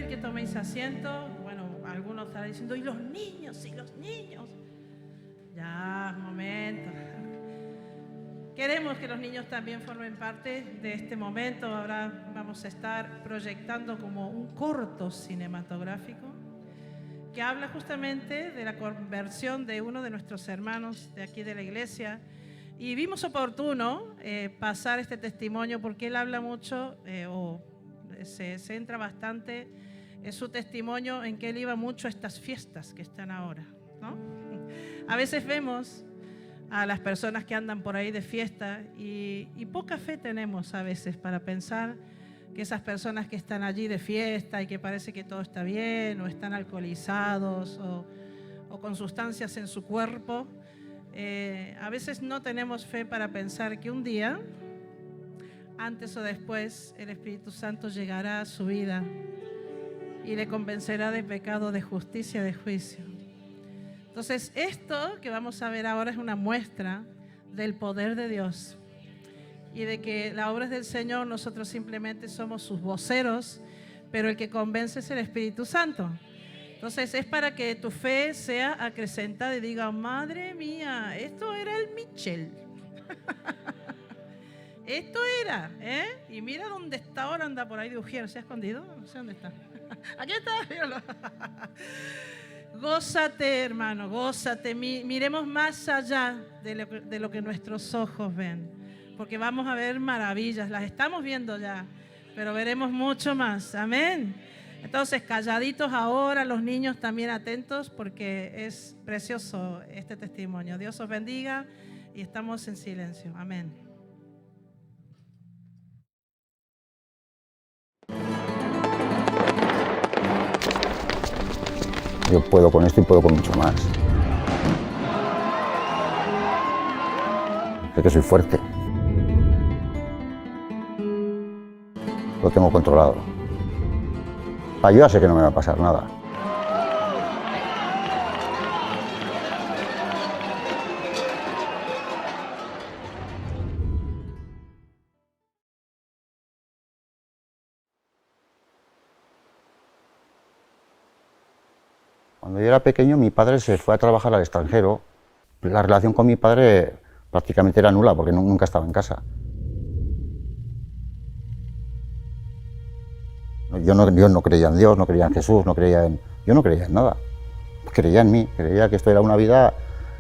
pedir que toméis asiento. Bueno, algunos estarán diciendo, ¿y los niños? ¿Y los niños? Ya, un momento. Queremos que los niños también formen parte de este momento. Ahora vamos a estar proyectando como un corto cinematográfico que habla justamente de la conversión de uno de nuestros hermanos de aquí de la iglesia. Y vimos oportuno pasar este testimonio porque él habla mucho se centra bastante en su testimonio en que él iba mucho a estas fiestas que están ahora, ¿no? A veces vemos a las personas que andan por ahí de fiesta y poca fe tenemos a veces para pensar que esas personas que están allí de fiesta y que parece que todo está bien o están alcoholizados o con sustancias en su cuerpo, a veces no tenemos fe para pensar que un día, antes o después, el Espíritu Santo llegará a su vida y le convencerá de pecado, de justicia, de juicio. Entonces, esto que vamos a ver ahora es una muestra del poder de Dios y de que la obra es del Señor, nosotros simplemente somos sus voceros, pero el que convence es el Espíritu Santo. Entonces, es para que tu fe sea acrecentada y diga, madre mía, esto era el Michel. Esto era, ¿eh? Y mira dónde está ahora, anda por ahí de Ujier, ¿se ha escondido? No sé dónde está. Aquí está, míralo. Gózate, hermano, gózate. Miremos más allá de lo que nuestros ojos ven, porque vamos a ver maravillas, las estamos viendo ya, pero veremos mucho más. Amén. Entonces, calladitos ahora, los niños también atentos, porque es precioso este testimonio. Dios os bendiga y estamos en silencio. Amén. Yo puedo con esto y puedo con mucho más. Sé que soy fuerte. Lo tengo controlado. Yo ya sé que no me va a pasar nada. Cuando yo era pequeño, mi padre se fue a trabajar al extranjero. La relación con mi padre prácticamente era nula, porque nunca estaba en casa. Yo no creía en Dios, no creía en Jesús, yo no creía en nada. Creía en mí, creía que esto era una vida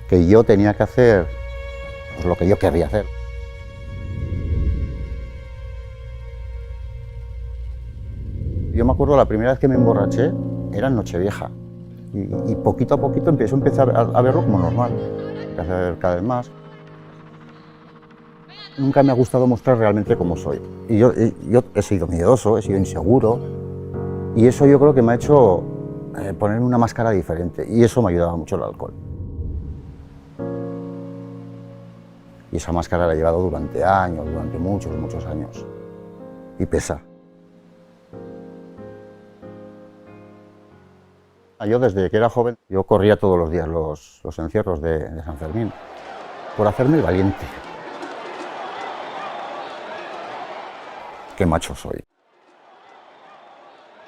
que yo tenía que hacer pues, lo que yo querría hacer. Yo me acuerdo la primera vez que me emborraché era en Nochevieja. Y poquito a poquito empecé a verlo como normal, a hacer cada vez más. Nunca me ha gustado mostrar realmente cómo soy. Y yo he sido miedoso, he sido inseguro, y eso yo creo que me ha hecho ponerme una máscara diferente, y eso me ayudaba mucho el alcohol. Y esa máscara la he llevado durante años, durante muchos años, y pesa. Yo desde que era joven, yo corría todos los días los encierros de San Fermín, por hacerme el valiente. Qué macho soy.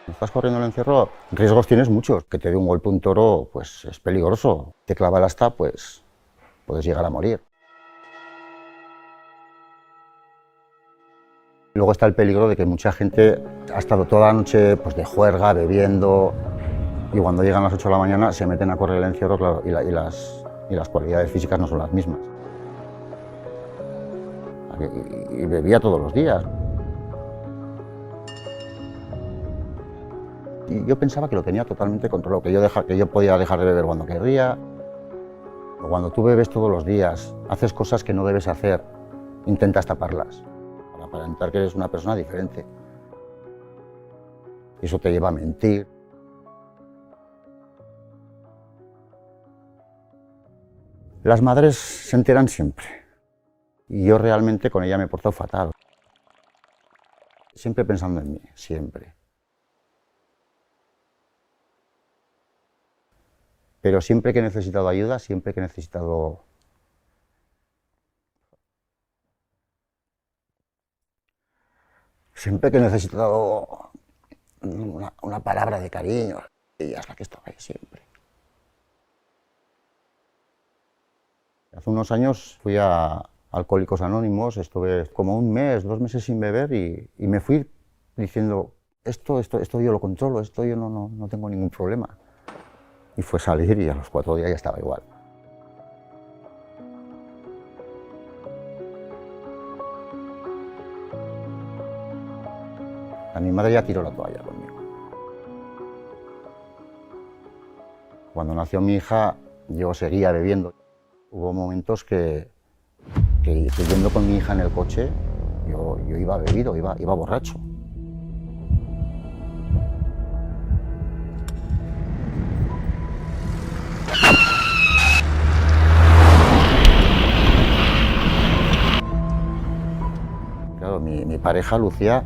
Cuando estás corriendo el encierro, riesgos tienes muchos. Que te dé un golpe un toro, pues es peligroso. Te clava el asta, pues puedes llegar a morir. Luego está el peligro de que mucha gente ha estado toda la noche pues, de juerga, bebiendo, y cuando llegan las 8 de la mañana se meten a correr el encierro, claro, y las cualidades físicas no son las mismas. Y bebía todos los días. Y yo pensaba que lo tenía totalmente controlado, que yo podía dejar de beber cuando querría. Cuando tú bebes todos los días, haces cosas que no debes hacer, intentas taparlas, para aparentar que eres una persona diferente. Y eso te lleva a mentir. Las madres se enteran siempre. Y yo realmente con ella me he portado fatal. Siempre pensando en mí, siempre. Pero siempre que he necesitado ayuda, siempre que he necesitado... Siempre que he necesitado una palabra de cariño. Y ella es la que estaba ahí siempre. Hace unos años fui a Alcohólicos Anónimos, estuve como un mes, 2 meses sin beber y me fui diciendo, esto yo lo controlo, esto yo no tengo ningún problema. Y fue salir y a los 4 días ya estaba igual. A mi madre ya tiró la toalla conmigo. Cuando nació mi hija, yo seguía bebiendo. Hubo momentos que yendo con mi hija en el coche, yo iba bebido, iba borracho. Claro, mi pareja, Lucía,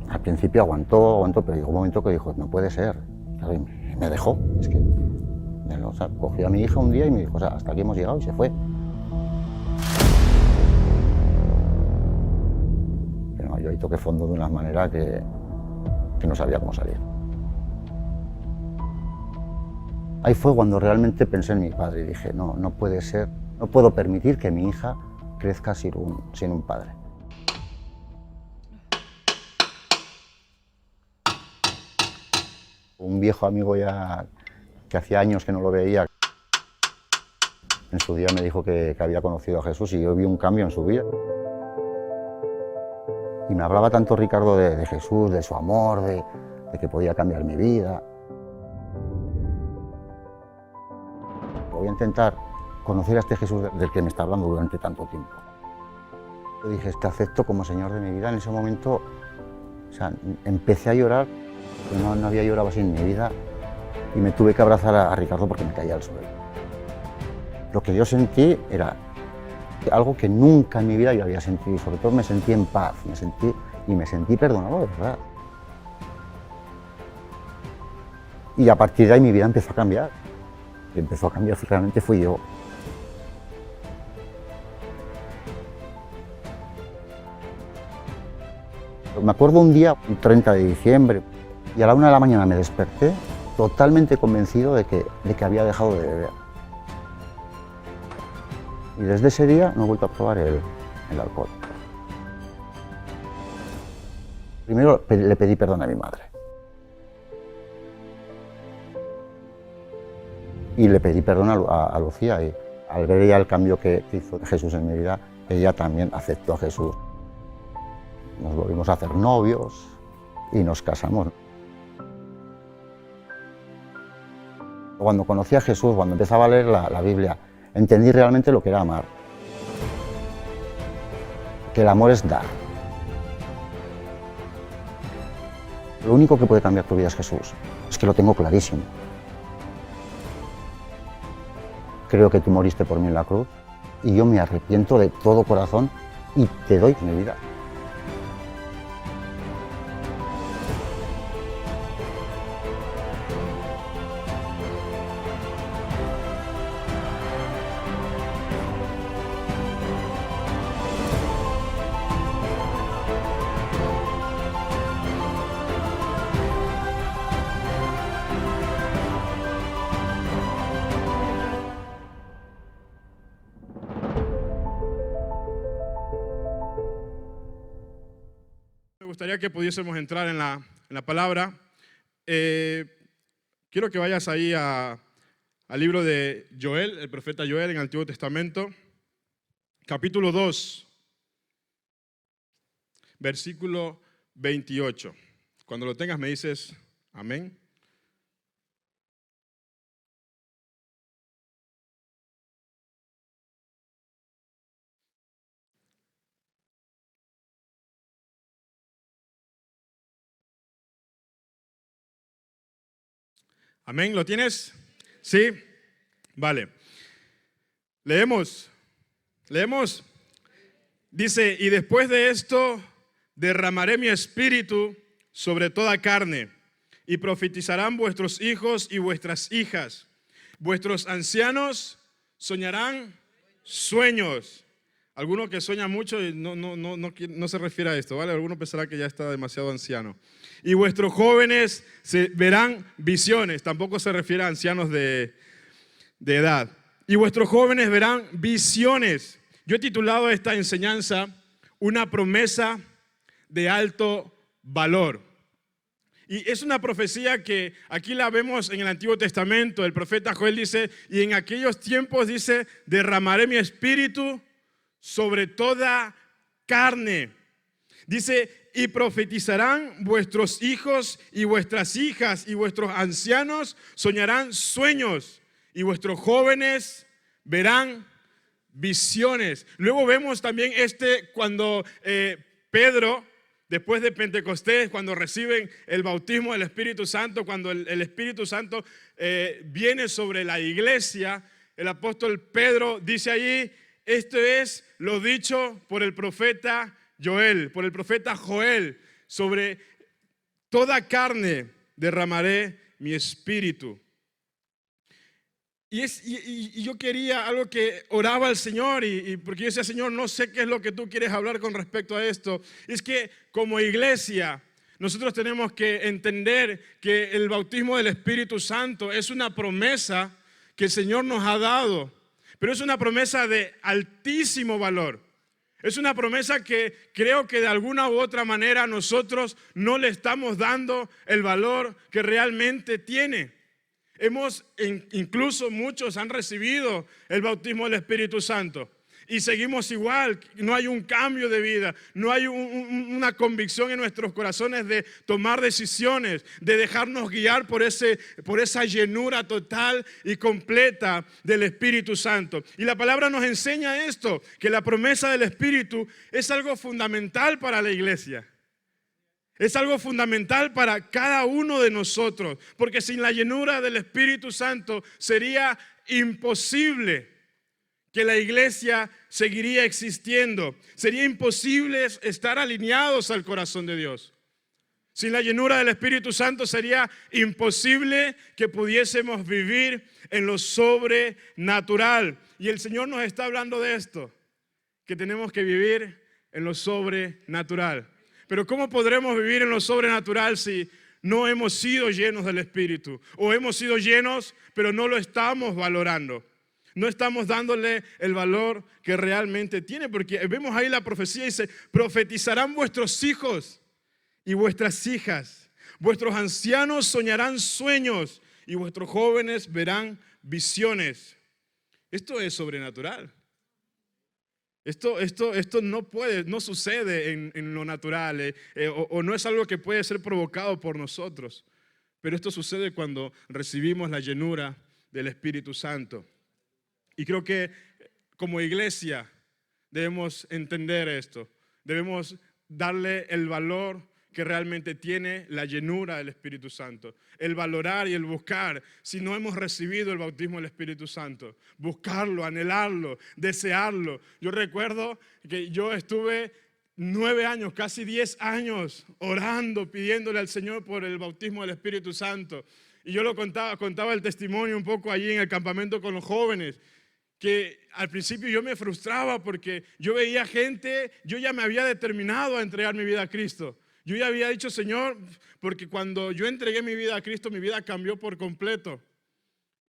al principio aguantó, pero llegó un momento que dijo, no puede ser. Claro, y me dejó. Es que, o sea, cogió a mi hija un día y me dijo, o sea, hasta aquí hemos llegado y se fue. Pero no, yo ahí toqué fondo de una manera que no sabía cómo salir. Ahí fue cuando realmente pensé en mi padre y dije, no puede ser, no puedo permitir que mi hija crezca sin un padre. Un viejo amigo ya que hacía años que no lo veía, en su día me dijo que había conocido a Jesús y yo vi un cambio en su vida. Y me hablaba tanto Ricardo de Jesús, de su amor, de que podía cambiar mi vida. Voy a intentar conocer a este Jesús del que me está hablando durante tanto tiempo. Yo dije, te acepto como Señor de mi vida. En ese momento, o sea, empecé a llorar. No había llorado así en mi vida y me tuve que abrazar a Ricardo porque me caía al suelo. Lo que yo sentí era algo que nunca en mi vida yo había sentido y sobre todo me sentí en paz, me sentí perdonado de verdad. Y a partir de ahí mi vida empezó a cambiar. Y empezó a cambiar, realmente fui yo. Me acuerdo un día, un 30 de diciembre, y a la 1 de la mañana me desperté totalmente convencido de que había dejado de beber. Y desde ese día no he vuelto a probar el alcohol. Primero le pedí perdón a mi madre. Y le pedí perdón a Lucía y al ver ella el cambio que hizo Jesús en mi vida, ella también aceptó a Jesús. Nos volvimos a hacer novios y nos casamos. Cuando conocí a Jesús, cuando empezaba a leer la Biblia, entendí realmente lo que era amar. Que el amor es dar. Lo único que puede cambiar tu vida es Jesús. Es que lo tengo clarísimo. Creo que tú moriste por mí en la cruz y yo me arrepiento de todo corazón y te doy mi vida. Me gustaría que pudiésemos entrar en la palabra. Quiero que vayas ahí al libro de Joel, el profeta Joel en el Antiguo Testamento, capítulo 2, versículo 28. Cuando lo tengas me dices amén. Amén, ¿lo tienes? ¿Sí? Vale. Leemos. Dice, y después de esto derramaré mi espíritu sobre toda carne, y profetizarán vuestros hijos y vuestras hijas. Vuestros ancianos soñarán sueños. Alguno que sueña mucho y no se refiere a esto, ¿vale? Alguno pensará que ya está demasiado anciano. Y vuestros jóvenes verán visiones, tampoco se refiere a ancianos de edad. Y vuestros jóvenes verán visiones. Yo he titulado esta enseñanza Una promesa de alto valor. Y es una profecía que aquí la vemos en el Antiguo Testamento. El profeta Joel dice, y en aquellos tiempos dice, derramaré mi espíritu sobre toda carne. Dice, y profetizarán vuestros hijos y vuestras hijas y vuestros ancianos soñarán sueños y vuestros jóvenes verán visiones. Luego vemos también cuando Pedro, después de Pentecostés, cuando reciben el bautismo del Espíritu Santo, cuando el Espíritu Santo viene sobre la iglesia, el apóstol Pedro dice allí, esto es lo dicho por el profeta Joel, por el profeta Joel, sobre toda carne derramaré mi espíritu. Y yo quería algo que oraba al Señor, y porque yo decía, Señor, no sé qué es lo que tú quieres hablar con respecto a esto. Es que como iglesia nosotros tenemos que entender que el bautismo del Espíritu Santo es una promesa que el Señor nos ha dado. Pero es una promesa de altísimo valor. Es una promesa que creo que de alguna u otra manera nosotros no le estamos dando el valor que realmente tiene. Incluso muchos han recibido el bautismo del Espíritu Santo y seguimos igual. No hay un cambio de vida, no hay una convicción en nuestros corazones de tomar decisiones, de dejarnos guiar por esa llenura total y completa del Espíritu Santo. Y la palabra nos enseña esto, que la promesa del Espíritu es algo fundamental para la iglesia. Es algo fundamental para cada uno de nosotros, porque sin la llenura del Espíritu Santo sería imposible que la iglesia seguiría existiendo. Sería imposible estar alineados al corazón de Dios. Sin la llenura del Espíritu Santo sería imposible que pudiésemos vivir en lo sobrenatural. Y el Señor nos está hablando de esto, que tenemos que vivir en lo sobrenatural. Pero ¿cómo podremos vivir en lo sobrenatural si no hemos sido llenos del Espíritu? O hemos sido llenos, pero no lo estamos valorando. No estamos dándole el valor que realmente tiene, porque vemos ahí la profecía, dice, profetizarán vuestros hijos y vuestras hijas, vuestros ancianos soñarán sueños y vuestros jóvenes verán visiones. Esto es sobrenatural. Esto no sucede en lo natural o no es algo que puede ser provocado por nosotros, pero esto sucede cuando recibimos la llenura del Espíritu Santo. Y creo que como iglesia debemos entender esto, debemos darle el valor que realmente tiene la llenura del Espíritu Santo, el valorar y el buscar. Si no hemos recibido el bautismo del Espíritu Santo, buscarlo, anhelarlo, desearlo. Yo recuerdo que yo estuve 9 años, casi 10 años orando, pidiéndole al Señor por el bautismo del Espíritu Santo. Y yo lo contaba el testimonio un poco allí en el campamento con los jóvenes, que al principio yo me frustraba porque yo veía gente, yo ya me había determinado a entregar mi vida a Cristo. Yo ya había dicho, Señor, porque cuando yo entregué mi vida a Cristo, mi vida cambió por completo.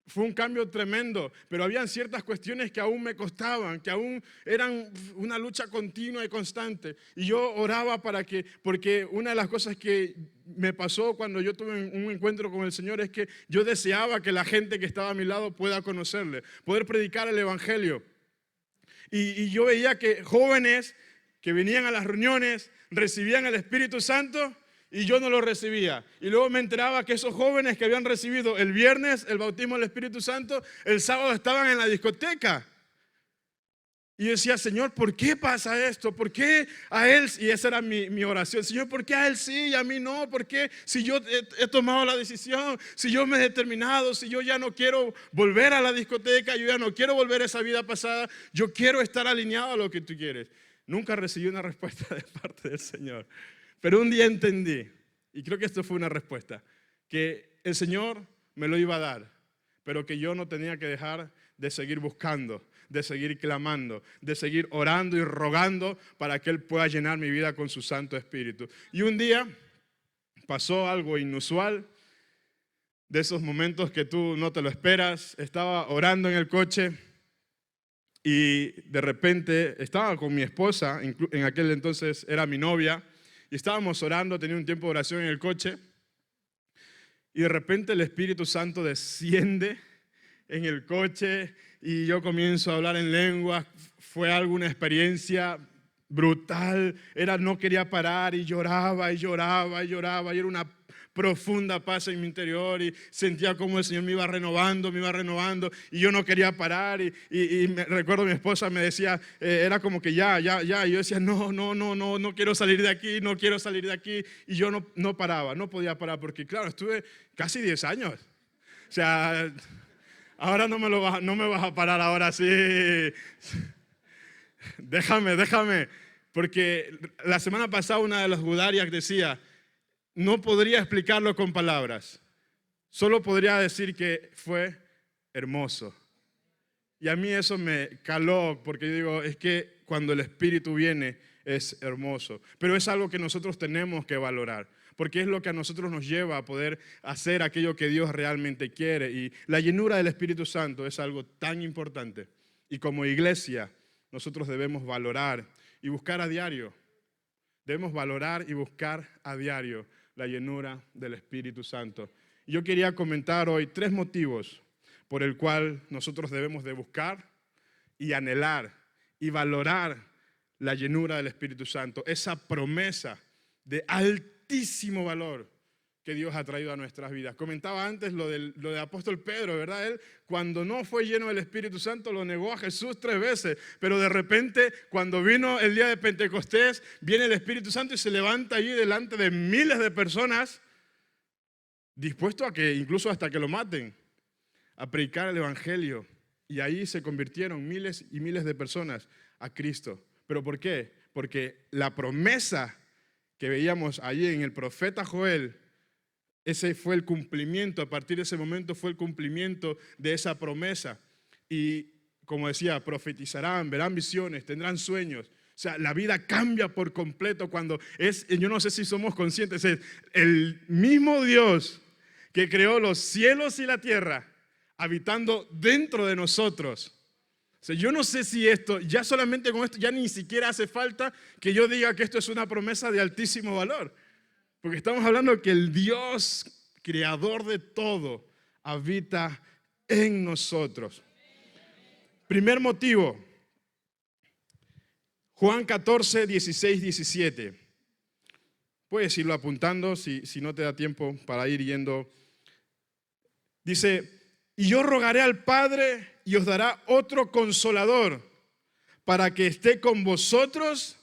Fue un cambio tremendo, pero habían ciertas cuestiones que aún me costaban, que aún eran una lucha continua y constante. Y yo oraba porque una de las cosas que me pasó cuando yo tuve un encuentro con el Señor es que yo deseaba que la gente que estaba a mi lado pueda conocerle, poder predicar el Evangelio. Y yo veía que jóvenes que venían a las reuniones recibían el Espíritu Santo y yo no lo recibía. Y luego me enteraba que esos jóvenes que habían recibido el viernes el bautismo del Espíritu Santo, el sábado estaban en la discoteca. Y yo decía, Señor, ¿por qué pasa esto? ¿Por qué a él? Y esa era mi oración. Señor, ¿por qué a él sí y a mí no? ¿Por qué si yo he tomado la decisión? Si yo me he determinado, si yo ya no quiero volver a la discoteca, yo ya no quiero volver a esa vida pasada, yo quiero estar alineado a lo que tú quieres. Nunca recibí una respuesta de parte del Señor. Pero un día entendí, y creo que esto fue una respuesta, que el Señor me lo iba a dar, pero que yo no tenía que dejar de seguir buscando, de seguir clamando, de seguir orando y rogando para que Él pueda llenar mi vida con su Santo Espíritu. Y un día pasó algo inusual, de esos momentos que tú no te lo esperas. Estaba orando en el coche y de repente estaba con mi esposa, en aquel entonces era mi novia, y estábamos orando, tenía un tiempo de oración en el coche, y de repente el Espíritu Santo desciende en el coche y yo comienzo a hablar en lenguas. Fue alguna experiencia brutal, no quería parar y lloraba y lloraba y lloraba, y era una profunda paz en mi interior y sentía como el Señor me iba renovando y yo no quería parar y recuerdo mi esposa me decía, era como que ya, y yo decía no quiero salir de aquí, no quiero salir de aquí, y yo no paraba, no podía parar porque claro, estuve casi 10 años, o sea, ahora no me vas a parar ahora sí, déjame, porque la semana pasada una de las gudarias decía, no podría explicarlo con palabras, solo podría decir que fue hermoso. Y a mí eso me caló, porque yo digo, es que cuando el Espíritu viene es hermoso. Pero es algo que nosotros tenemos que valorar, porque es lo que a nosotros nos lleva a poder hacer aquello que Dios realmente quiere. Y la llenura del Espíritu Santo es algo tan importante. Y como iglesia, nosotros debemos valorar y buscar a diario. Debemos valorar y buscar a diario la llenura del Espíritu Santo. Y yo quería comentar hoy 3 motivos por el cual nosotros debemos de buscar y anhelar y valorar la llenura del Espíritu Santo, esa promesa de altísimo valor que Dios ha traído a nuestras vidas. Comentaba antes lo del apóstol Pedro, ¿verdad? Él cuando no fue lleno del Espíritu Santo lo negó a Jesús 3 veces, pero de repente cuando vino el día de Pentecostés, viene el Espíritu Santo y se levanta allí delante de miles de personas, dispuesto a que incluso hasta que lo maten, a predicar el Evangelio. Y ahí se convirtieron miles y miles de personas a Cristo. ¿Pero por qué? Porque la promesa que veíamos allí en el profeta Joel, ese fue el cumplimiento, a partir de ese momento fue el cumplimiento de esa promesa. Y como decía, profetizarán, verán visiones, tendrán sueños. O sea, la vida cambia por completo cuando yo no sé si somos conscientes, es el mismo Dios que creó los cielos y la tierra, habitando dentro de nosotros. O sea, yo no sé si ya solamente con esto, ya ni siquiera hace falta que yo diga que esto es una promesa de altísimo valor. Porque estamos hablando que el Dios, creador de todo, habita en nosotros. Primer motivo, Juan 14, 16, 17. Puedes irlo apuntando si no te da tiempo para ir yendo. Dice, y yo rogaré al Padre y os dará otro consolador para que esté con vosotros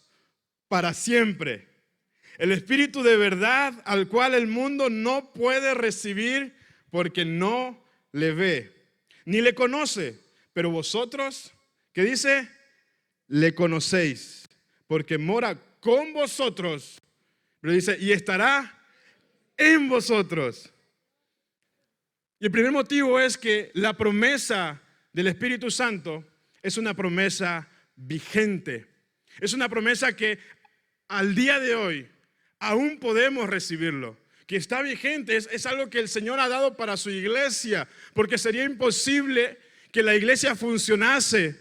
para siempre. El Espíritu de verdad al cual el mundo no puede recibir porque no le ve, ni le conoce. Pero vosotros, ¿qué dice? Le conocéis, porque mora con vosotros. Pero dice, y estará en vosotros. Y el primer motivo es que la promesa del Espíritu Santo es una promesa vigente. Es una promesa que al día de hoy aún podemos recibirlo, que está vigente, es algo que el Señor ha dado para su iglesia, porque sería imposible que la iglesia funcionase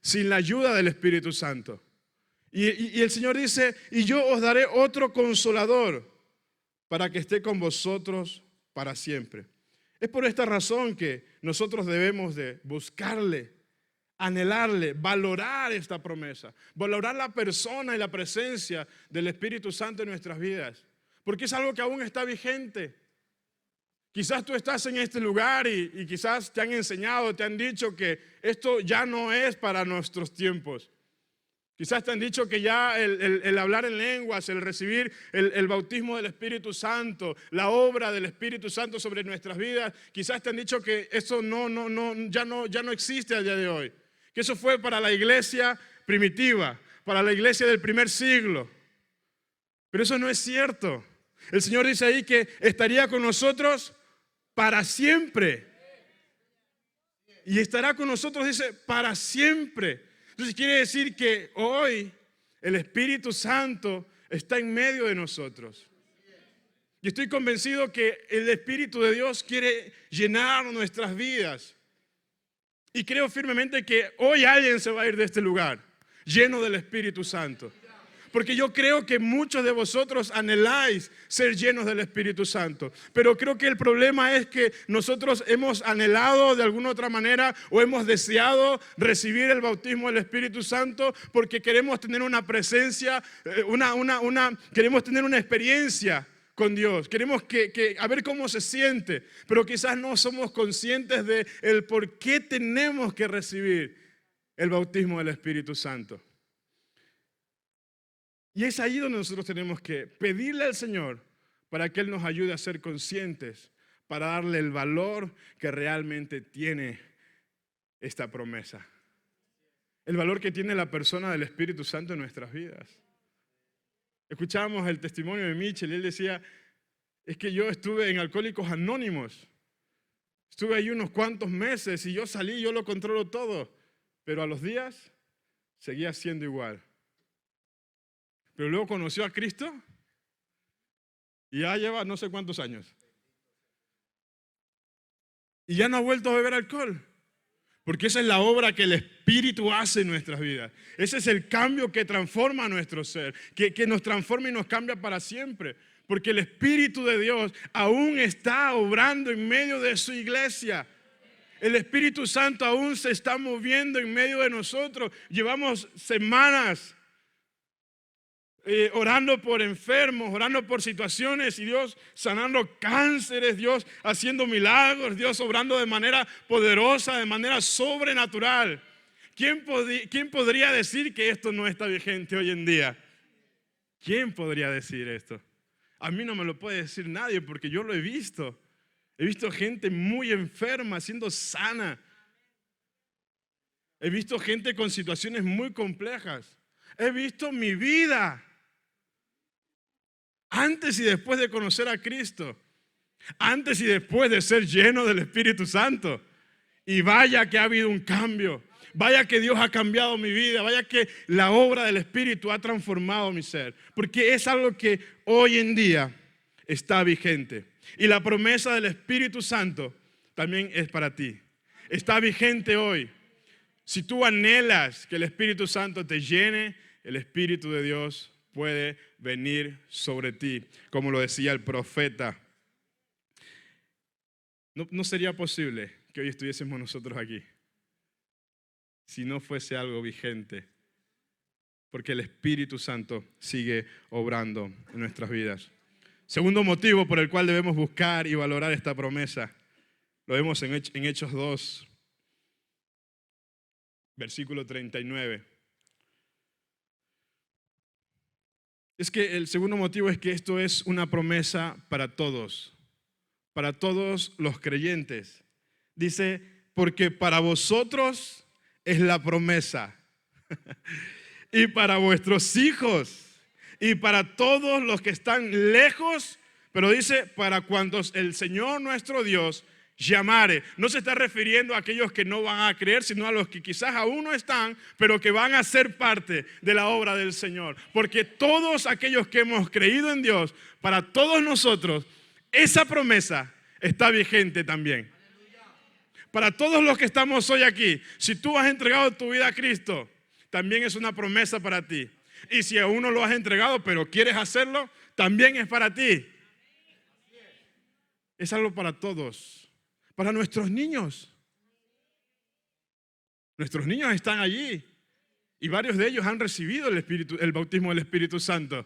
sin la ayuda del Espíritu Santo. Y el Señor dice, y yo os daré otro consolador para que esté con vosotros para siempre. Es por esta razón que nosotros debemos de buscarle, anhelarle, valorar esta promesa, valorar la persona y la presencia del Espíritu Santo en nuestras vidas, porque es algo que aún está vigente. Quizás tú estás en este lugar y quizás te han enseñado, te han dicho que esto ya no es para nuestros tiempos. Quizás te han dicho que ya el hablar en lenguas, el recibir el bautismo del Espíritu Santo, la obra del Espíritu Santo sobre nuestras vidas, quizás te han dicho que eso ya no existe a día de hoy. Que eso fue para la iglesia primitiva, para la iglesia del primer siglo. Pero eso no es cierto. El Señor dice ahí que estaría con nosotros para siempre. Y estará con nosotros, dice, para siempre. Entonces quiere decir que hoy el Espíritu Santo está en medio de nosotros. Y estoy convencido que el Espíritu de Dios quiere llenar nuestras vidas. Y creo firmemente que hoy alguien se va a ir de este lugar lleno del Espíritu Santo. Porque yo creo que muchos de vosotros anheláis ser llenos del Espíritu Santo. Pero creo que el problema es que nosotros hemos anhelado de alguna otra manera o hemos deseado recibir el bautismo del Espíritu Santo porque queremos tener una presencia, queremos tener una experiencia con Dios. Queremos a ver cómo se siente, pero quizás no somos conscientes de el por qué tenemos que recibir el bautismo del Espíritu Santo. Y es ahí donde nosotros tenemos que pedirle al Señor para que Él nos ayude a ser conscientes, para darle el valor que realmente tiene esta promesa. El valor que tiene la persona del Espíritu Santo en nuestras vidas. Escuchábamos el testimonio de Mitchell y él decía, es que yo estuve en Alcohólicos Anónimos. Estuve ahí unos cuantos meses y yo salí, yo lo controlo todo. Pero a los días seguía siendo igual. Pero luego conoció a Cristo y ya lleva no sé cuántos años. Y ya no ha vuelto a beber alcohol. Porque esa es la obra que el Espíritu hace en nuestras vidas. Ese es el cambio que transforma a nuestro ser, que nos transforma y nos cambia para siempre. Porque el Espíritu de Dios aún está obrando en medio de su iglesia. El Espíritu Santo aún se está moviendo en medio de nosotros. Llevamos semanas orando por enfermos, orando por situaciones y Dios sanando cánceres, Dios haciendo milagros, Dios obrando de manera poderosa, de manera sobrenatural. ¿Quién podría decir que esto no está vigente hoy en día? ¿Quién podría decir esto? A mí no me lo puede decir nadie porque yo lo he visto. He visto gente muy enferma siendo sana. He visto gente con situaciones muy complejas. He visto mi vida antes y después de conocer a Cristo, antes y después de ser lleno del Espíritu Santo. Y vaya que ha habido un cambio, vaya que Dios ha cambiado mi vida, vaya que la obra del Espíritu ha transformado mi ser. Porque es algo que hoy en día está vigente. Y la promesa del Espíritu Santo también es para ti. Está vigente hoy. Si tú anhelas que el Espíritu Santo te llene, el Espíritu de Dios puede venir sobre ti, como lo decía el profeta. No sería posible que hoy estuviésemos nosotros aquí si no fuese algo vigente, porque el Espíritu Santo sigue obrando en nuestras vidas. Segundo motivo por el cual debemos buscar y valorar esta promesa, lo vemos en Hechos 2, versículo 39. Es que el segundo motivo es que esto es una promesa para todos los creyentes. Dice, porque para vosotros es la promesa, y para vuestros hijos, y para todos los que están lejos, pero dice, para cuantos el Señor nuestro Dios llamare. No se está refiriendo a aquellos que no van a creer, sino a los que quizás aún no están, pero que van a ser parte de la obra del Señor. Porque todos aquellos que hemos creído en Dios, para todos nosotros, esa promesa está vigente también. Para todos los que estamos hoy aquí, si tú has entregado tu vida a Cristo, también es una promesa para ti. Y si aún no lo has entregado, pero quieres hacerlo, también es para ti. Es algo para todos. Para nuestros niños. Nuestros niños están allí y varios de ellos han recibido el bautismo del Espíritu Santo.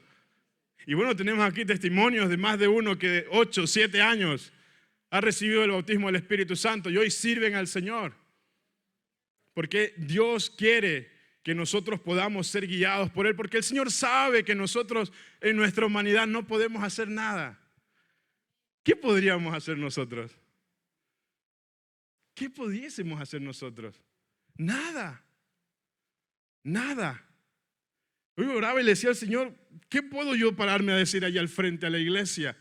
Y bueno, tenemos aquí testimonios de más de uno que de 8, 7 años ha recibido el bautismo del Espíritu Santo y hoy sirven al Señor. Porque Dios quiere que nosotros podamos ser guiados por Él, porque el Señor sabe que nosotros en nuestra humanidad no podemos hacer nada. ¿Qué podríamos hacer nosotros? ¿Qué pudiésemos hacer nosotros? Nada. Nada. Hoy oraba y le decía al Señor, ¿qué puedo yo pararme a decir allá al frente a la iglesia?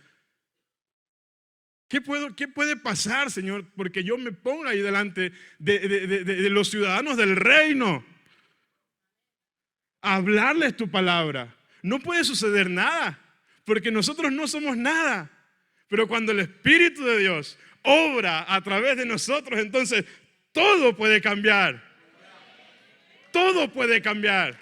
¿Qué puede pasar, Señor? Porque yo me pongo ahí delante de los ciudadanos del reino a hablarles tu palabra. No puede suceder nada, porque nosotros no somos nada. Pero cuando el Espíritu de Dios obra a través de nosotros, entonces todo puede cambiar. Todo puede cambiar.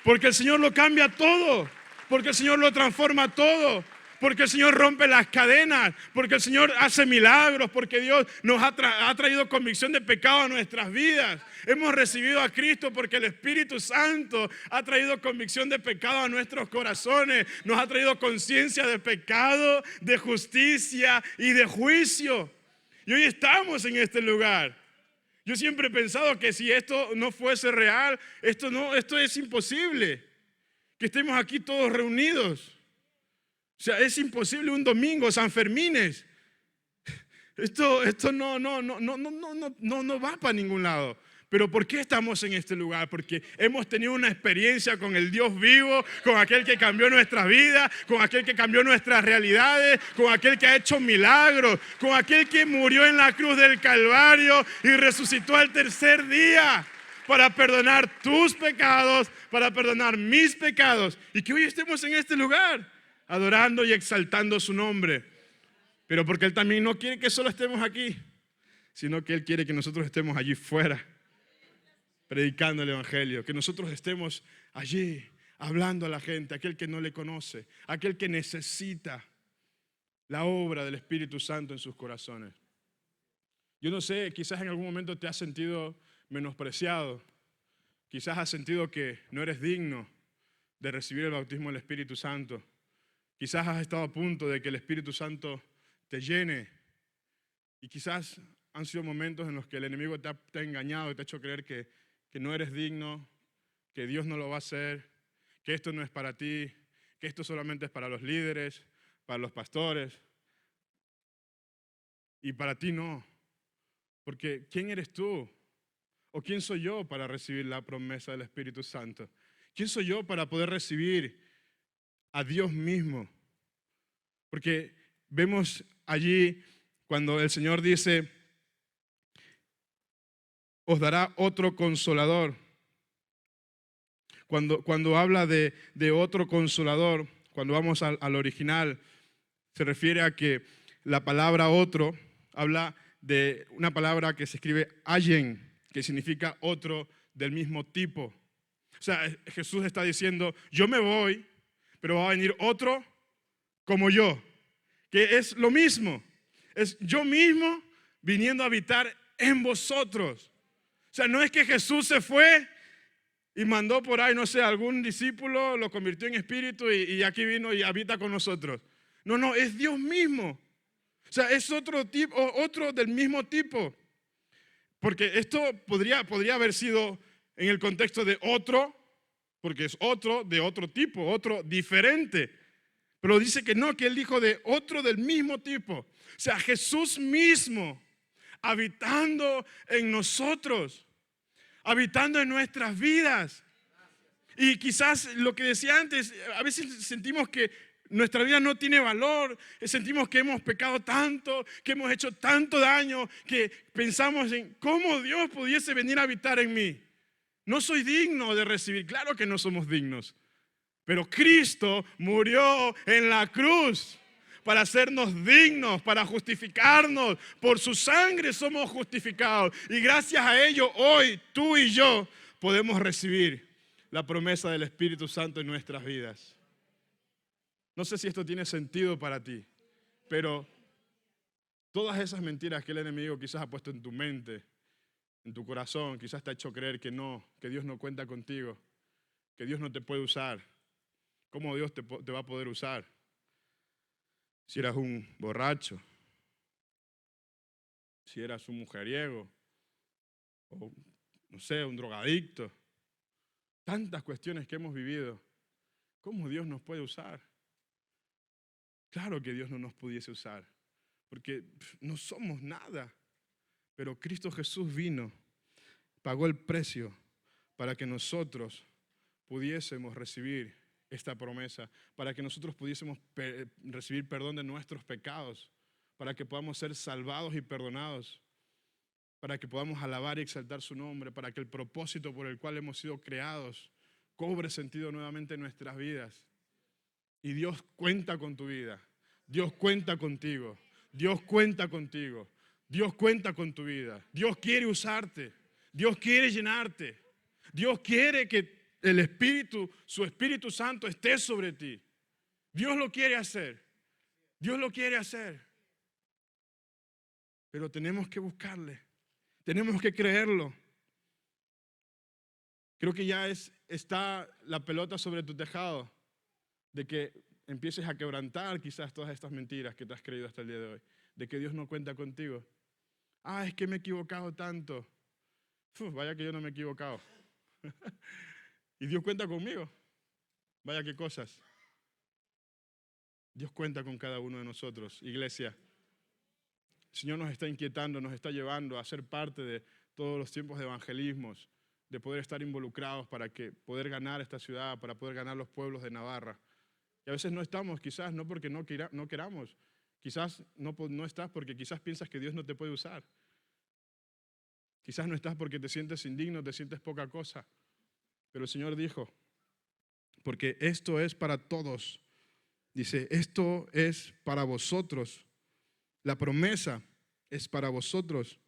Porque el Señor lo cambia todo. Porque el Señor lo transforma todo. Porque el Señor rompe las cadenas, porque el Señor hace milagros, porque Dios nos ha traído convicción de pecado a nuestras vidas. Hemos recibido a Cristo porque el Espíritu Santo ha traído convicción de pecado a nuestros corazones. Nos ha traído conciencia de pecado, de justicia y de juicio. Y hoy estamos en este lugar. Yo siempre he pensado que si esto no fuese real, esto es imposible. Que estemos aquí todos reunidos. O sea, es imposible un domingo, San Fermines. Esto no va para ningún lado. Pero ¿por qué estamos en este lugar? Porque hemos tenido una experiencia con el Dios vivo, con aquel que cambió nuestras vidas, con aquel que cambió nuestras realidades, con aquel que ha hecho milagros, con aquel que murió en la cruz del Calvario y resucitó al tercer día para perdonar tus pecados, para perdonar mis pecados. Y que hoy estemos en este lugar, adorando y exaltando su nombre. Pero porque Él también no quiere que solo estemos aquí, sino que Él quiere que nosotros estemos allí fuera, predicando el Evangelio, que nosotros estemos allí, hablando a la gente, aquel que no le conoce, aquel que necesita la obra del Espíritu Santo en sus corazones. Yo no sé, quizás en algún momento te has sentido menospreciado, quizás has sentido que no eres digno de recibir el bautismo del Espíritu Santo. Quizás has estado a punto de que el Espíritu Santo te llene y quizás han sido momentos en los que el enemigo te ha engañado y te ha hecho creer que no eres digno, que Dios no lo va a hacer, que esto no es para ti, que esto solamente es para los líderes, para los pastores. Y para ti no, porque ¿quién eres tú? ¿O quién soy yo para recibir la promesa del Espíritu Santo? ¿Quién soy yo para poder recibir a Dios mismo? Porque vemos allí cuando el Señor dice, os dará otro consolador. Cuando habla de otro consolador, cuando vamos al original, se refiere a que la palabra otro habla de una palabra que se escribe ayen, que significa otro del mismo tipo. O sea, Jesús está diciendo, yo me voy, pero va a venir otro como yo, que es lo mismo. Es yo mismo viniendo a habitar en vosotros. O sea, no es que Jesús se fue y mandó por ahí, no sé, algún discípulo, lo convirtió en espíritu y aquí vino y habita con nosotros. No, es Dios mismo. O sea, es otro tipo, otro del mismo tipo. Porque esto podría haber sido en el contexto de otro, porque es otro de otro tipo, otro diferente. Pero dice que no, que Él dijo de otro del mismo tipo. O sea, Jesús mismo habitando en nosotros, habitando en nuestras vidas. Y quizás lo que decía antes, a veces sentimos que nuestra vida no tiene valor, sentimos que hemos pecado tanto, que hemos hecho tanto daño, que pensamos en cómo Dios pudiese venir a habitar en mí. No soy digno de recibir, claro que no somos dignos, pero Cristo murió en la cruz para hacernos dignos, para justificarnos. Por su sangre somos justificados y gracias a ello hoy tú y yo podemos recibir la promesa del Espíritu Santo en nuestras vidas. No sé si esto tiene sentido para ti, pero todas esas mentiras que el enemigo quizás ha puesto en tu mente, en tu corazón, quizás te ha hecho creer que no, que Dios no cuenta contigo, que Dios no te puede usar. ¿Cómo Dios te va a poder usar? Si eras un borracho, si eras un mujeriego, o no sé, un drogadicto. Tantas cuestiones que hemos vivido. ¿Cómo Dios nos puede usar? Claro que Dios no nos pudiese usar, porque no somos nada. Pero Cristo Jesús vino, pagó el precio para que nosotros pudiésemos recibir esta promesa, para que nosotros pudiésemos recibir perdón de nuestros pecados, para que podamos ser salvados y perdonados, para que podamos alabar y exaltar su nombre, para que el propósito por el cual hemos sido creados cobre sentido nuevamente en nuestras vidas. Y Dios cuenta con tu vida, Dios cuenta contigo, Dios cuenta contigo, Dios cuenta con tu vida. Dios quiere usarte, Dios quiere llenarte, Dios quiere que el Espíritu, su Espíritu Santo esté sobre ti. Dios lo quiere hacer, Dios lo quiere hacer. Pero tenemos que buscarle, tenemos que creerlo. Creo que ya está la pelota sobre tu tejado de que empieces a quebrantar quizás todas estas mentiras que te has creído hasta el día de hoy, de que Dios no cuenta contigo. Es que me he equivocado tanto. Vaya que yo no me he equivocado. Y Dios cuenta conmigo. Vaya qué cosas. Dios cuenta con cada uno de nosotros. Iglesia, el Señor nos está inquietando, nos está llevando a ser parte de todos los tiempos de evangelismos, de poder estar involucrados para poder ganar esta ciudad, para poder ganar los pueblos de Navarra. Y a veces no estamos, quizás no porque no queramos, quizás no estás porque quizás piensas que Dios no te puede usar. Quizás no estás porque te sientes indigno, te sientes poca cosa. Pero el Señor dijo, porque esto es para todos. Dice, esto es para vosotros. La promesa es para vosotros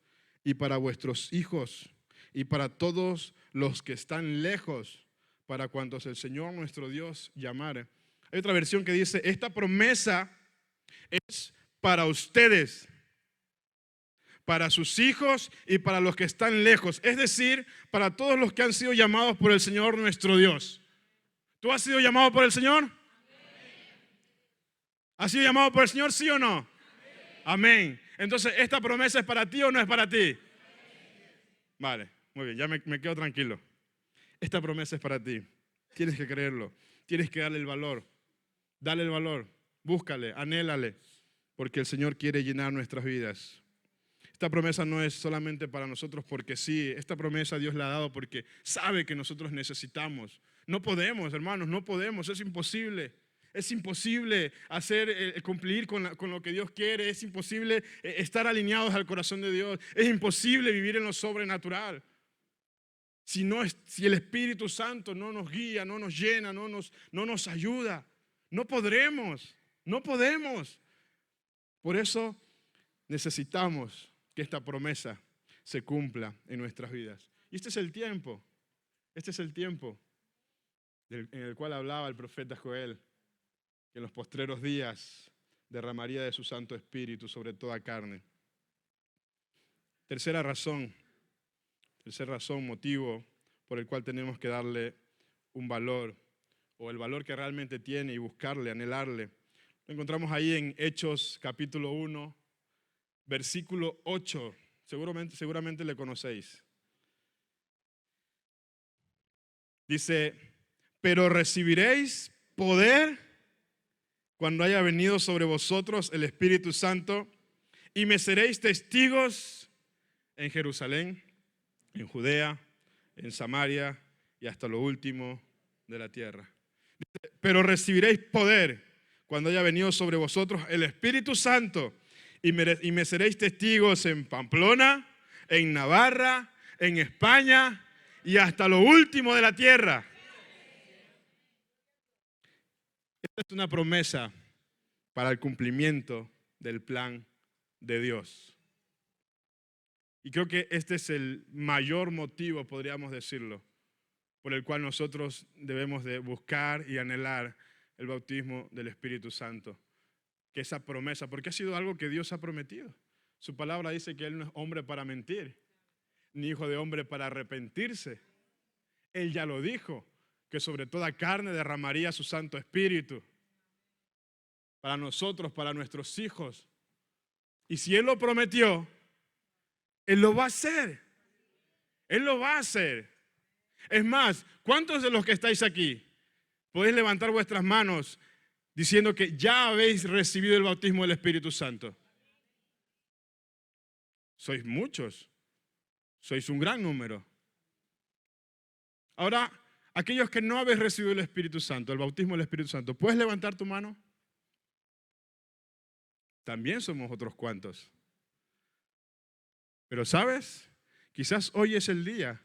y para vuestros hijos y para todos los que están lejos, para cuantos el Señor nuestro Dios llamare. Hay otra versión que dice, esta promesa es para ustedes, para sus hijos y para los que están lejos. Es decir, para todos los que han sido llamados por el Señor nuestro Dios. ¿Tú has sido llamado por el Señor? ¿Has sido llamado por el Señor, sí o no? Amén. Entonces, ¿esta promesa es para ti o no es para ti? Vale, muy bien, ya me quedo tranquilo. Esta promesa es para ti. Tienes que creerlo. Tienes que darle el valor. Dale el valor. Búscale, anhélale. Porque el Señor quiere llenar nuestras vidas. Esta promesa no es solamente para nosotros porque sí. Esta promesa Dios la ha dado porque sabe que nosotros necesitamos. No podemos, hermanos, no podemos. Es imposible. Es imposible cumplir con lo que Dios quiere. Es imposible estar alineados al corazón de Dios. Es imposible vivir en lo sobrenatural. Si el Espíritu Santo no nos guía, no nos llena, no nos ayuda, no podremos, no podemos. Por eso necesitamos que esta promesa se cumpla en nuestras vidas. Y este es el tiempo en el cual hablaba el profeta Joel, que en los postreros días derramaría de su Santo Espíritu sobre toda carne. Tercera razón, motivo por el cual tenemos que darle un valor, o el valor que realmente tiene y buscarle, anhelarle. Lo encontramos ahí en Hechos capítulo 1, versículo 8. Seguramente le conocéis. Dice, pero recibiréis poder cuando haya venido sobre vosotros el Espíritu Santo, y me seréis testigos en Jerusalén, en Judea, en Samaria y hasta lo último de la tierra. Pero recibiréis poder cuando haya venido sobre vosotros el Espíritu Santo, y me seréis testigos en Pamplona, en Navarra, en España y hasta lo último de la tierra. Esta es una promesa para el cumplimiento del plan de Dios. Y creo que este es el mayor motivo, podríamos decirlo, por el cual nosotros debemos de buscar y anhelar el bautismo del Espíritu Santo. Que esa promesa, porque ha sido algo que Dios ha prometido. Su palabra dice que Él no es hombre para mentir, ni hijo de hombre para arrepentirse. Él ya lo dijo, que sobre toda carne derramaría su Santo Espíritu para nosotros, para nuestros hijos. Y si Él lo prometió, Él lo va a hacer. Él lo va a hacer. Es más, ¿cuántos de los que estáis aquí podéis levantar vuestras manos diciendo que ya habéis recibido el bautismo del Espíritu Santo? Sois muchos. Sois un gran número. Ahora, aquellos que no habéis recibido el Espíritu Santo, el bautismo del Espíritu Santo, ¿puedes levantar tu mano? también somos otros cuantos. Pero ¿sabes? Quizás hoy es el día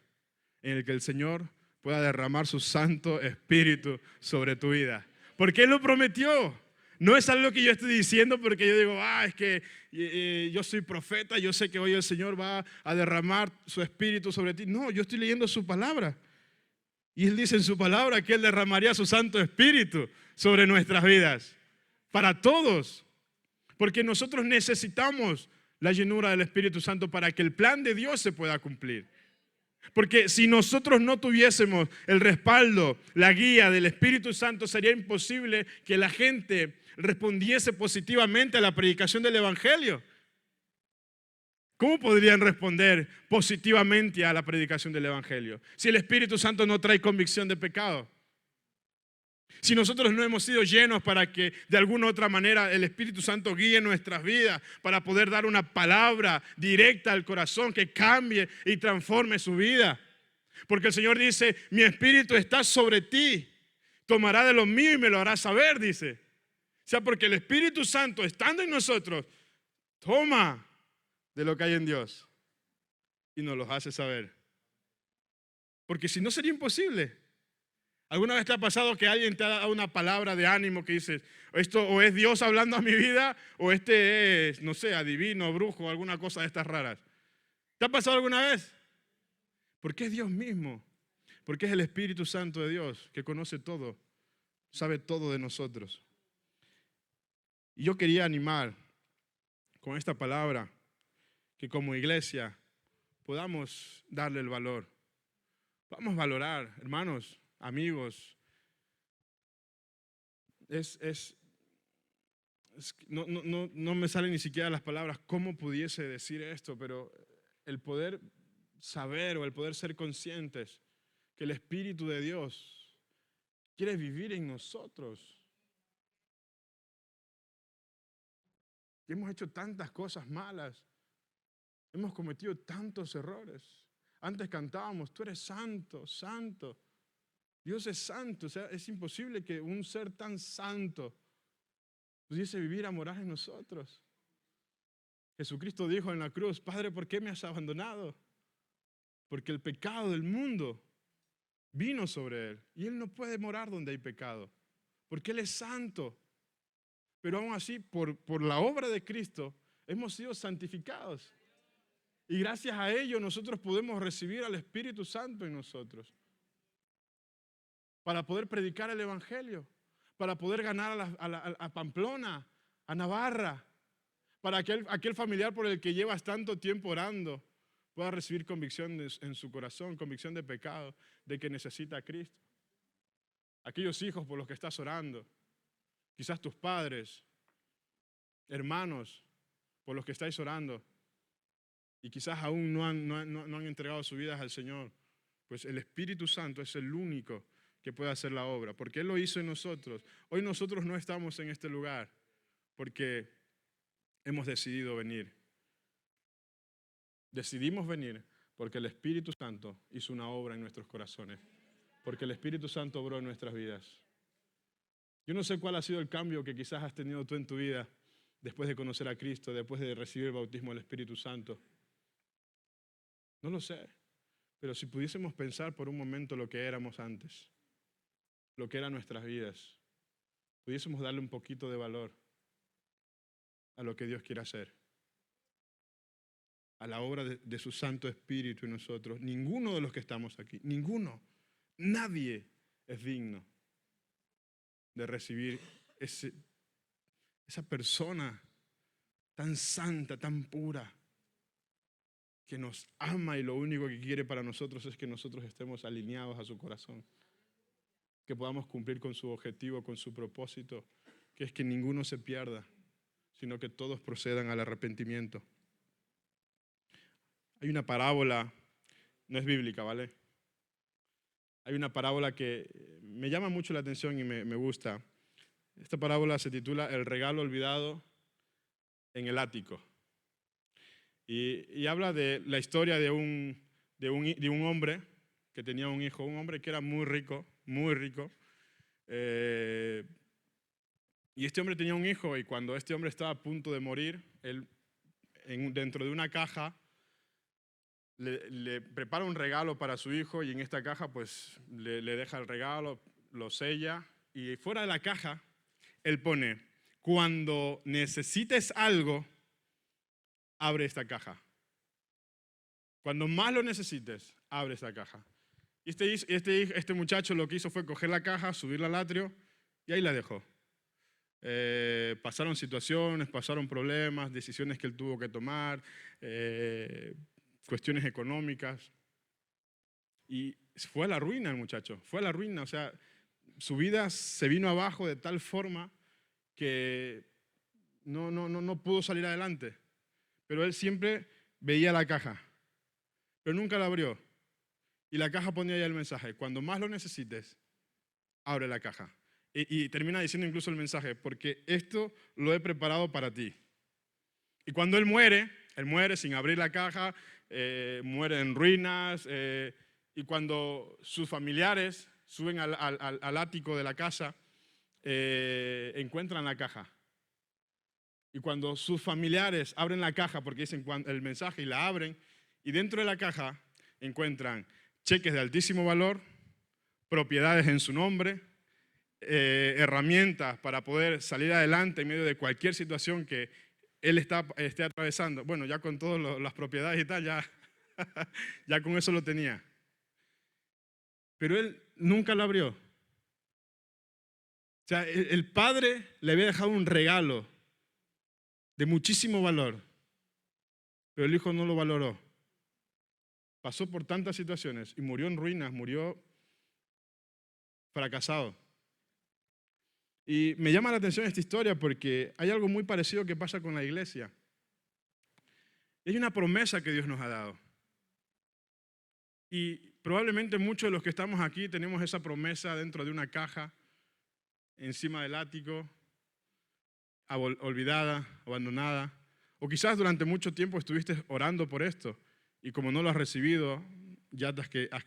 en el que el Señor pueda derramar su Santo Espíritu sobre tu vida. Porque Él lo prometió. No es algo que yo estoy diciendo porque yo digo, es que yo soy profeta, yo sé que hoy el Señor va a derramar su Espíritu sobre ti. No, yo estoy leyendo su palabra. Y Él dice en su palabra que Él derramaría su Santo Espíritu sobre nuestras vidas. Para todos. Porque nosotros necesitamos la llenura del Espíritu Santo para que el plan de Dios se pueda cumplir. Porque si nosotros no tuviésemos el respaldo, la guía del Espíritu Santo, sería imposible que la gente respondiese positivamente a la predicación del Evangelio. ¿Cómo podrían responder positivamente a la predicación del Evangelio si el Espíritu Santo no trae convicción de pecado? Si nosotros no hemos sido llenos para que de alguna u otra manera el Espíritu Santo guíe nuestras vidas, para poder dar una palabra directa al corazón que cambie y transforme su vida. Porque el Señor dice, mi Espíritu está sobre ti, tomará de lo mío y me lo hará saber, dice. O sea, porque el Espíritu Santo estando en nosotros, toma de lo que hay en Dios y nos lo hace saber. Porque si no sería imposible. ¿Alguna vez te ha pasado que alguien te ha dado una palabra de ánimo que dices, esto o es Dios hablando a mi vida o este es, no sé, adivino, brujo, alguna cosa de estas raras? ¿Te ha pasado alguna vez? Porque es Dios mismo, porque es el Espíritu Santo de Dios que conoce todo, sabe todo de nosotros. Y yo quería animar con esta palabra que como iglesia podamos darle el valor. Vamos a valorar, hermanos, amigos. No me salen ni siquiera las palabras cómo pudiese decir esto, pero el poder saber o el poder ser conscientes que el Espíritu de Dios quiere vivir en nosotros. Hemos hecho tantas cosas malas, hemos cometido tantos errores. Antes cantábamos, tú eres santo, santo. Dios es santo, o sea, es imposible que un ser tan santo pudiese vivir a morar en nosotros. Jesucristo dijo en la cruz, Padre, ¿por qué me has abandonado? Porque el pecado del mundo vino sobre Él y Él no puede morar donde hay pecado, porque Él es santo. Pero aún así, por la obra de Cristo, hemos sido santificados. Y gracias a ello nosotros podemos recibir al Espíritu Santo en nosotros. Para poder predicar el Evangelio, para poder ganar a Pamplona, a Navarra, para que aquel familiar por el que llevas tanto tiempo orando pueda recibir convicción en su corazón, convicción de pecado, de que necesita a Cristo. Aquellos hijos por los que estás orando, quizás tus padres, hermanos por los que estáis orando y quizás aún no han entregado sus vidas al Señor, pues el Espíritu Santo es el único que puede hacer la obra, porque Él lo hizo en nosotros. Hoy nosotros no estamos en este lugar porque hemos decidido venir. Decidimos venir porque el Espíritu Santo hizo una obra en nuestros corazones, porque el Espíritu Santo obró en nuestras vidas. Yo no sé cuál ha sido el cambio que quizás has tenido tú en tu vida después de conocer a Cristo, después de recibir el bautismo del Espíritu Santo. No lo sé, pero si pudiésemos pensar por un momento lo que éramos antes, lo que eran nuestras vidas, pudiésemos darle un poquito de valor a lo que Dios quiere hacer, a la obra de su Santo Espíritu en nosotros. Ninguno de los que estamos aquí, nadie es digno de recibir esa persona tan santa, tan pura, que nos ama y lo único que quiere para nosotros es que nosotros estemos alineados a su corazón, que podamos cumplir con su objetivo, con su propósito, que es que ninguno se pierda, sino que todos procedan al arrepentimiento. Hay una parábola, no es bíblica, ¿vale? Hay una parábola que me llama mucho la atención y me gusta. Esta parábola se titula El regalo olvidado en el ático. Y habla de la historia de un hombre que tenía un hijo, un hombre que era muy rico, y Y este hombre tenía un hijo y cuando este hombre estaba a punto de morir, él dentro de una caja le prepara un regalo para su hijo y en esta caja pues le deja el regalo, lo sella y fuera de la caja él pone, cuando necesites algo, abre esta caja. Cuando más lo necesites, abre esta caja. Y este muchacho lo que hizo fue coger la caja, subirla al atrio y ahí la dejó. Pasaron situaciones, pasaron problemas, decisiones que él tuvo que tomar, cuestiones económicas. Y fue a la ruina el muchacho, fue a la ruina. O sea, su vida se vino abajo de tal forma que no pudo salir adelante. Pero él siempre veía la caja, pero nunca la abrió. Y la caja ponía ahí el mensaje, cuando más lo necesites, abre la caja. Y termina diciendo incluso el mensaje, porque esto lo he preparado para ti. Y cuando él muere sin abrir la caja, muere en ruinas, y cuando sus familiares suben al ático de la casa, encuentran la caja. Y cuando sus familiares abren la caja, porque dicen el mensaje y la abren, y dentro de la caja encuentran cheques de altísimo valor, propiedades en su nombre, herramientas para poder salir adelante en medio de cualquier situación que él esté atravesando. Bueno, ya con todas las propiedades y tal, ya con eso lo tenía. Pero él nunca lo abrió. O sea, el padre le había dejado un regalo de muchísimo valor, pero el hijo no lo valoró. Pasó por tantas situaciones y murió en ruinas, murió fracasado. Y me llama la atención esta historia porque hay algo muy parecido que pasa con la iglesia. Hay una promesa que Dios nos ha dado. Y probablemente muchos de los que estamos aquí tenemos esa promesa dentro de una caja, encima del ático, olvidada, abandonada. O quizás durante mucho tiempo estuviste orando por esto y como no lo has recibido, ya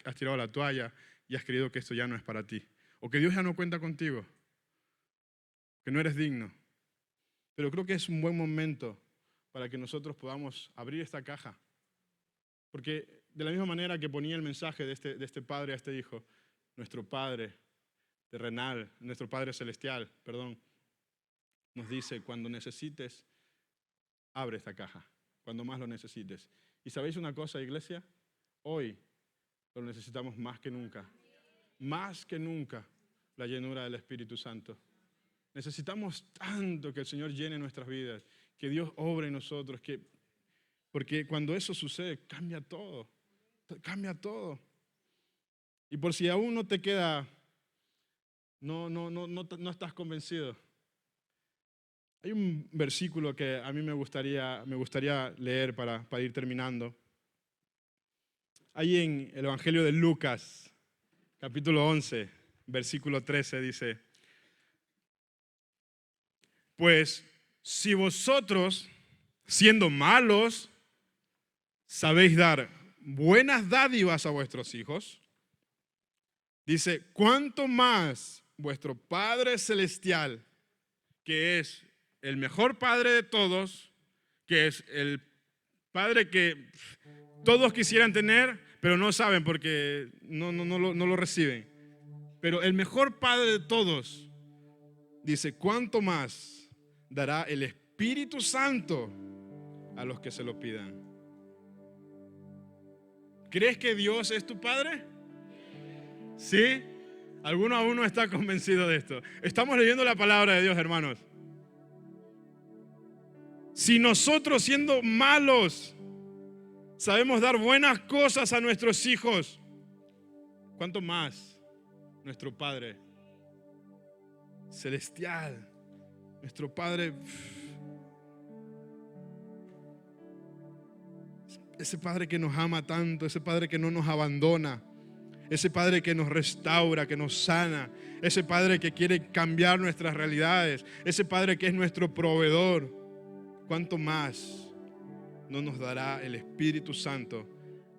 has tirado la toalla y has creído que esto ya no es para ti. O que Dios ya no cuenta contigo, que no eres digno. Pero creo que es un buen momento para que nosotros podamos abrir esta caja. Porque de la misma manera que ponía el mensaje de este padre a este hijo, nuestro Padre terrenal, nuestro Padre celestial, nos dice, cuando necesites, abre esta caja, cuando más lo necesites. ¿Y sabéis una cosa, iglesia? Hoy lo necesitamos más que nunca, la llenura del Espíritu Santo. Necesitamos tanto que el Señor llene nuestras vidas, que Dios obre en nosotros, porque cuando eso sucede, cambia todo. Y por si aún no te queda, no estás convencido. Hay un versículo que a mí me gustaría leer para ir terminando. Ahí en el Evangelio de Lucas, capítulo 11, versículo 13, dice: pues si vosotros, siendo malos, sabéis dar buenas dádivas a vuestros hijos, dice, ¿cuánto más vuestro Padre Celestial, que es el mejor Padre de todos, que es el Padre que todos quisieran tener, pero no saben porque no lo reciben? Pero el mejor Padre de todos, dice, ¿cuánto más dará el Espíritu Santo a los que se lo pidan? ¿Crees que Dios es tu Padre? ¿Sí? ¿Alguno aún no está convencido de esto? Estamos leyendo la palabra de Dios, hermanos. Si nosotros, siendo malos, sabemos dar buenas cosas a nuestros hijos, ¿cuánto más nuestro Padre Celestial, nuestro Padre, ese Padre que nos ama tanto, ese Padre que no nos abandona, ese Padre que nos restaura, que nos sana, ese Padre que quiere cambiar nuestras realidades, ese Padre que es nuestro proveedor? ¿Cuánto más no nos dará el Espíritu Santo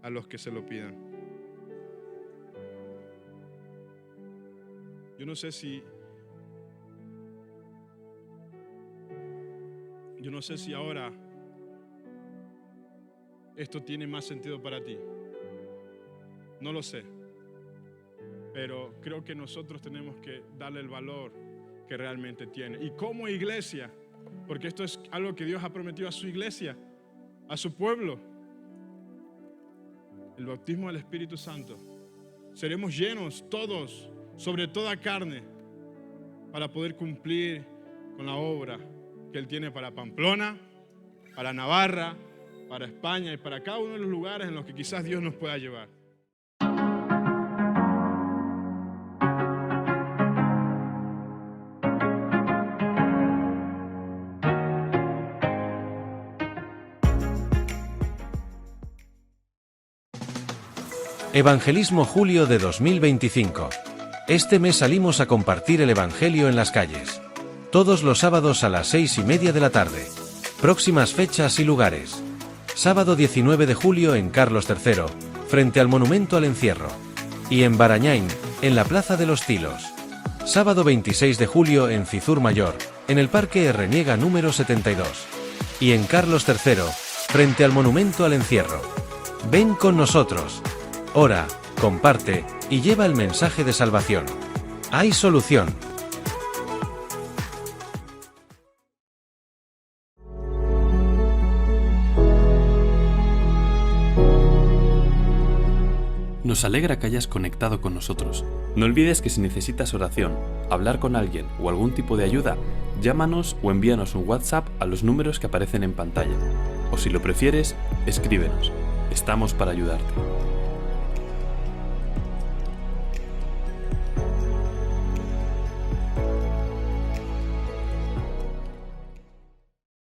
a los que se lo pidan? Yo no sé si Yo no sé si ahora esto tiene más sentido para ti. No lo sé. Pero creo que nosotros tenemos que darle el valor que realmente tiene. Y como iglesia, porque esto es algo que Dios ha prometido a su iglesia, a su pueblo, el bautismo del Espíritu Santo. Seremos llenos todos, sobre toda carne, para poder cumplir con la obra que Él tiene para Pamplona, para Navarra, para España y para cada uno de los lugares en los que quizás Dios nos pueda llevar. Evangelismo Julio de 2025. Este mes salimos a compartir el Evangelio en las calles. Todos los sábados a las 6:30 de la tarde. Próximas fechas y lugares. Sábado 19 de julio en Carlos III, frente al Monumento al Encierro. Y en Barañáin, en la Plaza de los Tilos. Sábado 26 de julio en Cizur Mayor, en el Parque Erreniega número 72. Y en Carlos III, frente al Monumento al Encierro. Ven con nosotros. Ora, comparte y lleva el mensaje de salvación. Hay solución. Nos alegra que hayas conectado con nosotros. No olvides que si necesitas oración, hablar con alguien o algún tipo de ayuda, llámanos o envíanos un WhatsApp a los números que aparecen en pantalla. O si lo prefieres, escríbenos. Estamos para ayudarte.